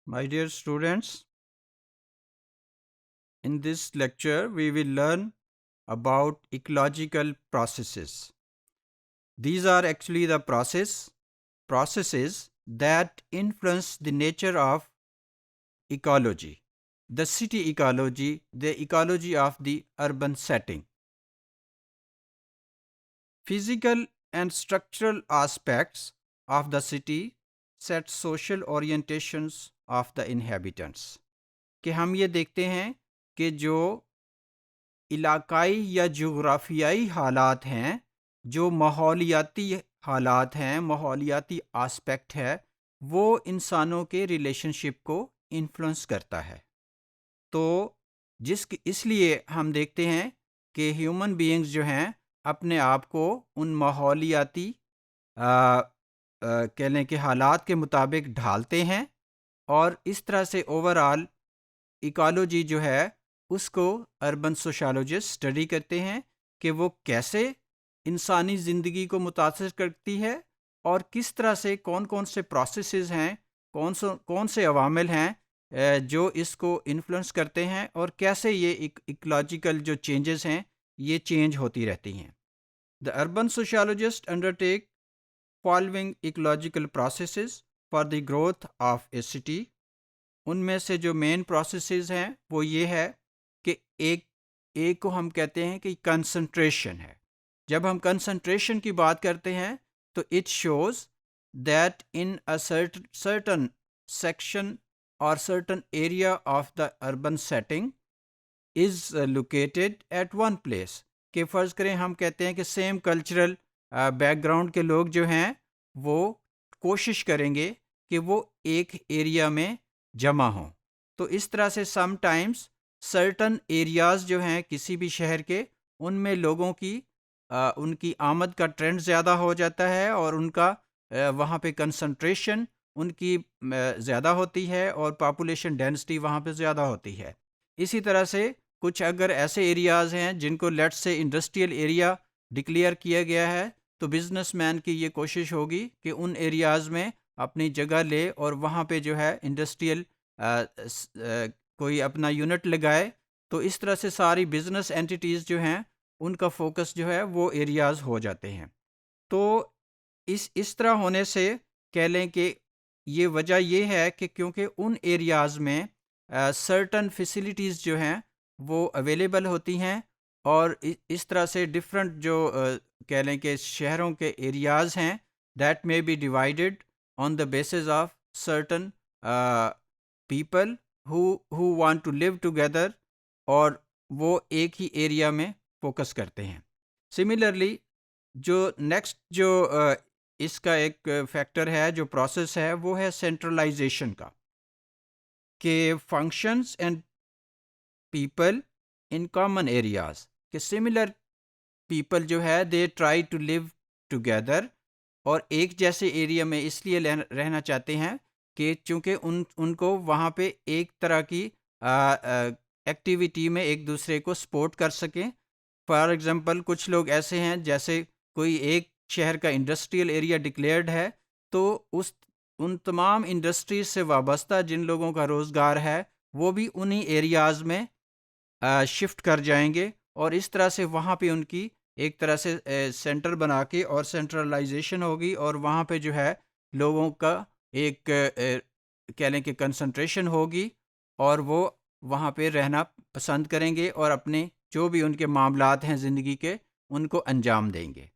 My dear students, in this lecture we will learn about ecological processes. These are actually the processes that influence the nature of ecology, the city ecology, the ecology of the urban setting. Physical and structural aspects of the city set social orientations of the inhabitants. کہ ہم یہ دیکھتے ہیں کہ جو علاقائی یا جغرافیائی حالات ہیں، جو ماحولیاتی حالات ہیں، ماحولیاتی آسپیکٹ ہے، وہ انسانوں کے ریلیشن شپ کو انفلوئنس کرتا ہے. تو اس لیے ہم دیکھتے ہیں کہ ہیومن بینگز جو ہیں اپنے آپ کو ان ماحولیاتی کہہ لیں کہ حالات کے مطابق ڈھالتے ہیں، اور اس طرح سے اوور آل ایکالوجی جو ہے اس کو اربن سوشالوجسٹ اسٹڈی کرتے ہیں کہ وہ کیسے انسانی زندگی کو متاثر کرتی ہے، اور کس طرح سے کون کون سے پروسیسز ہیں، کون سے عوامل ہیں جو اس کو انفلوئنس کرتے ہیں، اور کیسے یہ ایکولوجیکل جو چینجز ہیں یہ چینج ہوتی رہتی ہیں. The urban sociologist undertake following ecological processes for the growth of a city. ان میں سے جو مین پروسیسز ہیں وہ یہ ہے کہ ایک کو ہم کہتے ہیں کہ کنسنٹریشن ہے. جب ہم کنسنٹریشن کی بات کرتے ہیں تو it shows that in a certain section اور certain area of the urban setting is located at one place. کہ فرض کریں ہم کہتے ہیں کہ سیم کلچرل بیک گراؤنڈ کے لوگ جو ہیں وہ کوشش کریں گے کہ وہ ایک ایریا میں جمع ہوں. تو اس طرح سے سم ٹائمز سرٹن ایریاز جو ہیں کسی بھی شہر کے، ان میں لوگوں کی ان کی آمد کا ٹرینڈ زیادہ ہو جاتا ہے، اور ان کا وہاں پہ کنسنٹریشن ان کی زیادہ ہوتی ہے، اور پاپولیشن ڈینسٹی وہاں پہ زیادہ ہوتی ہے. اسی طرح سے کچھ اگر ایسے ایریاز ہیں جن کو لیٹ سے انڈسٹریل ایریا ڈکلیئر کیا گیا ہے، تو بزنس مین کی یہ کوشش ہوگی کہ ان ایریاز میں اپنی جگہ لے اور وہاں پہ جو ہے انڈسٹریل کوئی اپنا یونٹ لگائے. تو اس طرح سے ساری بزنس اینٹیٹیز جو ہیں ان کا فوکس جو ہے وہ ایریاز ہو جاتے ہیں. تو اس طرح ہونے سے کہہ لیں کہ یہ وجہ یہ ہے کہ کیونکہ ان ایریاز میں سرٹن فیسیلیٹیز جو ہیں وہ اویلیبل ہوتی ہیں، اور اس طرح سے ڈفرینٹ جو کہہ لیں کہ شہروں کے ایریاز ہیں that may be divided on the basis of certain people who want to live together، اور وہ ایک ہی ایریا میں فوکس کرتے ہیں. سملرلی جو نیکسٹ جو اس کا ایک فیکٹر ہے، جو پروسیس ہے، وہ ہے سینٹرلائزیشن کا. کہ functions and people in common areas, کہ سملر پیپل جو ہے they try to live together, اور ایک جیسے ایریا میں اس لیے رہنا چاہتے ہیں کہ چونکہ ان کو وہاں پہ ایک طرح کی ایکٹیویٹی میں ایک دوسرے کو سپورٹ کر سکیں. فار ایگزامپل کچھ لوگ ایسے ہیں جیسے کوئی ایک شہر کا انڈسٹریل ایریا ڈکلیئرڈ ہے، تو ان تمام انڈسٹریز سے وابستہ جن لوگوں کا روزگار ہے وہ بھی انہی ایریاز میں شفٹ کر جائیں گے، اور اس طرح سے وہاں پہ ان کی ایک طرح سے سینٹر بنا کے اور سینٹرلائزیشن ہوگی، اور وہاں پہ جو ہے لوگوں کا ایک کہہ لیں کہ کنسنٹریشن ہوگی، اور وہ وہاں پہ رہنا پسند کریں گے اور اپنے جو بھی ان کے معاملات ہیں زندگی کے ان کو انجام دیں گے.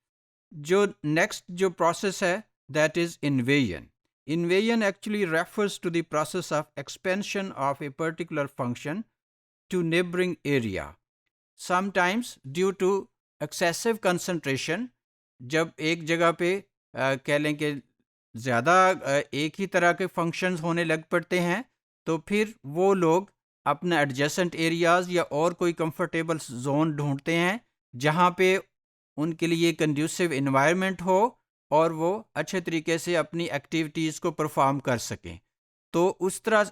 جو نیکسٹ جو پروسیس ہے that is invasion. Invasion actually refers to the process of expansion of a particular function to neighboring area. Sometimes due to excessive concentration، جب ایک جگہ پہ کہہ لیں کہ زیادہ ایک ہی طرح کے فنکشنز ہونے لگ پڑتے ہیں، تو پھر وہ لوگ اپنا ایڈجسنٹ ایریاز یا اور کوئی کمفرٹیبل زون ڈھونڈتے ہیں جہاں پہ ان کے لیے کنڈیوسیو انوائرمنٹ ہو اور وہ اچھے طریقے سے اپنی ایکٹیویٹیز کو پرفارم کر سکیں. تو اس طرح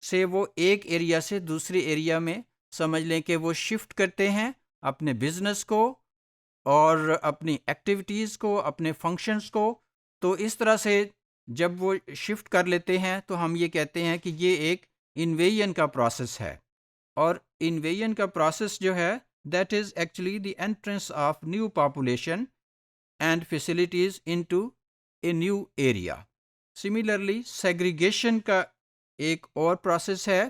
سے وہ ایک ایریا سے دوسرے ایریا میں سمجھ لیں کہ وہ شفٹ کرتے ہیں اپنے بزنس کو اور اپنی ایکٹیویٹیز کو، اپنے فنکشنز کو. تو اس طرح سے جب وہ شفٹ کر لیتے ہیں تو ہم یہ کہتے ہیں کہ یہ ایک انویژن کا پروسیس ہے. اور انویژن کا پروسیس جو ہے that is actually the entrance of new population and facilities into a new area. Similarly segregation کا ایک اور پروسیس ہے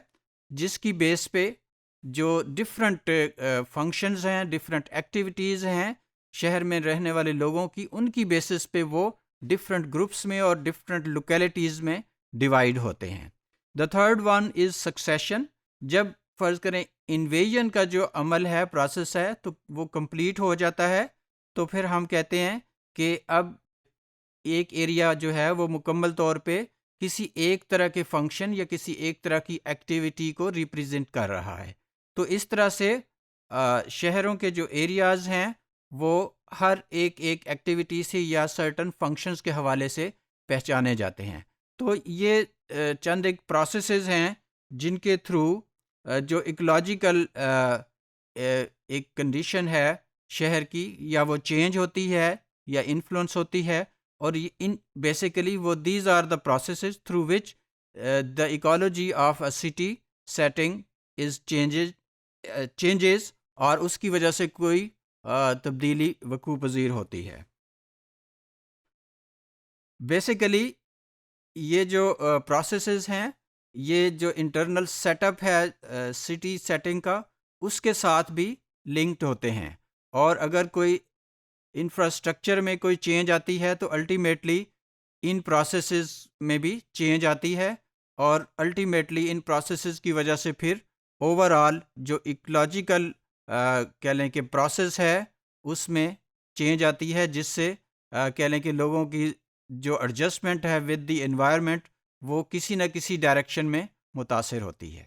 جس کی بیس پہ جو ڈفرینٹ فنکشنز ہیں، ڈفرینٹ ایکٹیویٹیز ہیں شہر میں رہنے والے لوگوں کی، ان کی بیسس پہ وہ ڈفرینٹ گروپس میں اور ڈفرینٹ لوکیلٹیز میں ڈیوائیڈ ہوتے ہیں. The third one is succession. جب فرض کریں انویژن کا جو عمل ہے، پروسیس ہے، تو وہ کمپلیٹ ہو جاتا ہے تو پھر ہم کہتے ہیں کہ اب ایک ایریا جو ہے وہ مکمل طور پہ کسی ایک طرح کے فنکشن یا کسی ایک طرح کی ایکٹیویٹی کو ریپریزنٹ کر رہا ہے. تو اس طرح سے شہروں کے جو ایریاز ہیں وہ ہر ایک ایکٹیویٹی سے یا سرٹن فنکشنز کے حوالے سے پہچانے جاتے ہیں. تو یہ چند ایک پروسیسز ہیں جن کے تھرو جو ایکولوجیکل ایک کنڈیشن ہے شہر کی، یا وہ چینج ہوتی ہے یا انفلوئنس ہوتی ہے. اور ان بیسیکلی وہ these are the processes through which the ecology of a city setting is changes, اور اس کی وجہ سے کوئی تبدیلی وقوع پذیر ہوتی ہے. بیسیکلی یہ جو پروسیسز ہیں، یہ جو انٹرنل سیٹ اپ ہے سٹی سیٹنگ کا، اس کے ساتھ بھی لنکڈ ہوتے ہیں. اور اگر کوئی انفراسٹرکچر میں کوئی چینج آتی ہے تو الٹیمیٹلی ان پروسیسز میں بھی چینج آتی ہے، اور الٹیمیٹلی ان پروسیسز کی وجہ سے پھر اوور آل جو ایکولوجیکل کہہ لیں کہ پروسیس ہے اس میں چینج آتی ہے، جس سے کہہ لیں کہ لوگوں کی جو ایڈجسٹمنٹ ہے ود دی انوائرمنٹ وہ کسی نہ کسی ڈائریکشن میں متاثر ہوتی ہے.